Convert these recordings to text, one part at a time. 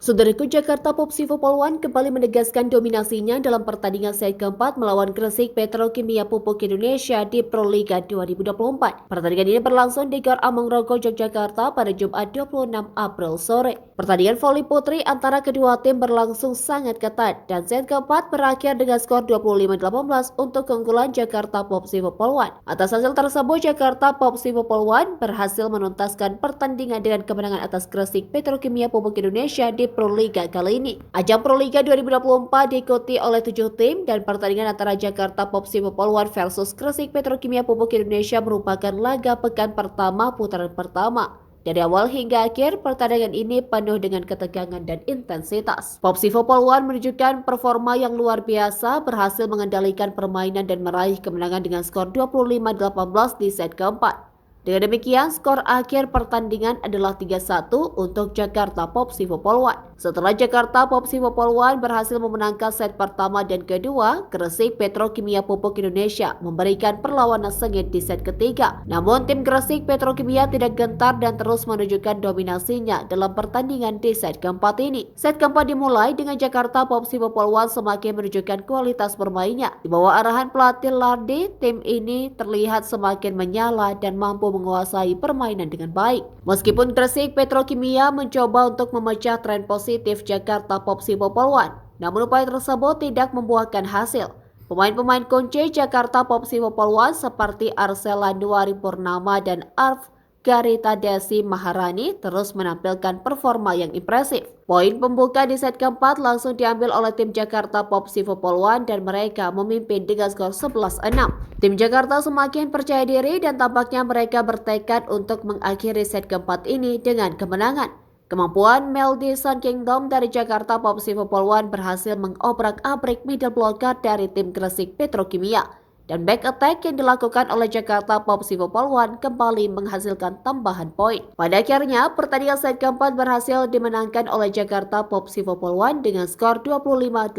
Saudaraku, Jakarta Popsivo Poluan kembali menegaskan dominasinya dalam pertandingan set keempat melawan Gresik Petrokimia Pupuk Indonesia di Proliga 2024. Pertandingan ini berlangsung di Gor Amongrogo, Yogyakarta pada Jumat 26 April sore. Pertandingan voli putri antara kedua tim berlangsung sangat ketat dan set keempat berakhir dengan skor 25-18 untuk keunggulan Jakarta Popsivo Poluan. Atas hasil tersebut, Jakarta Popsivo Poluan berhasil menuntaskan pertandingan dengan kemenangan atas Gresik Petrokimia Pupuk Indonesia di Proliga kali ini. Ajang Proliga 2024 diikuti oleh 7 tim dan pertandingan antara Jakarta Popsivo Poluan versus Gresik Petrokimia Pupuk Indonesia merupakan laga pekan pertama putaran pertama. Dari awal hingga akhir, pertandingan ini penuh dengan ketegangan dan intensitas. Popsivo Poluan menunjukkan performa yang luar biasa, berhasil mengendalikan permainan dan meraih kemenangan dengan skor 25-18 di set keempat. Dengan demikian, skor akhir pertandingan adalah 3-1 untuk Jakarta Popsivo Poluan. Setelah Jakarta Popsivo Poluan berhasil memenangkan set pertama dan kedua, Gresik Petrokimia Pupuk Indonesia memberikan perlawanan sengit di set ketiga. Namun, tim Gresik Petrokimia tidak gentar dan terus menunjukkan dominasinya dalam pertandingan di set keempat ini. Set keempat dimulai dengan Jakarta Popsivo Poluan semakin menunjukkan kualitas bermainnya. Di bawah arahan pelatih Lardi, tim ini terlihat semakin menyala dan mampu menguasai permainan dengan baik. Meskipun Gresik Petrokimia mencoba untuk memecah tren positif Jakarta Popsivo Poluan, namun upaya tersebut tidak membuahkan hasil. Pemain-pemain kunci Jakarta Popsivo Poluan seperti Arsel Anduari Purnama dan Arf Garita Desi Maharani terus menampilkan performa yang impresif. Poin pembuka di set keempat langsung diambil oleh tim Jakarta Popsivo Poluan dan mereka memimpin dengan skor 11-6. Tim Jakarta semakin percaya diri dan tampaknya mereka bertekad untuk mengakhiri set keempat ini dengan kemenangan. Kemampuan Meldy Sun Kingdom dari Jakarta Popsivo Poluan berhasil mengobrak-abrik middle blocker dari tim Gresik Petrokimia. Dan back attack yang dilakukan oleh Jakarta Popsivo Poluan kembali menghasilkan tambahan poin. Pada akhirnya, pertandingan set keempat berhasil dimenangkan oleh Jakarta Popsivo Poluan dengan skor 25-18.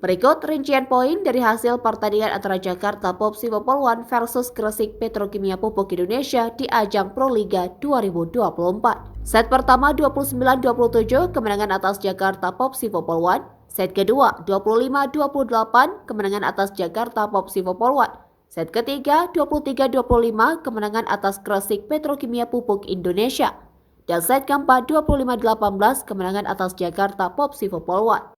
Berikut rincian poin dari hasil pertandingan antara Jakarta Popsivo Poluan versus Gresik Petrokimia Pupuk Indonesia di ajang Proliga 2024. Set pertama 29-27 kemenangan atas Jakarta Popsivo Poluan. Set kedua 25-28 kemenangan atas Jakarta Popsivo Poluan. Set ketiga 23-25 kemenangan atas Gresik Petrokimia Pupuk Indonesia. Dan set keempat 25-18 kemenangan atas Jakarta Popsivo Poluan.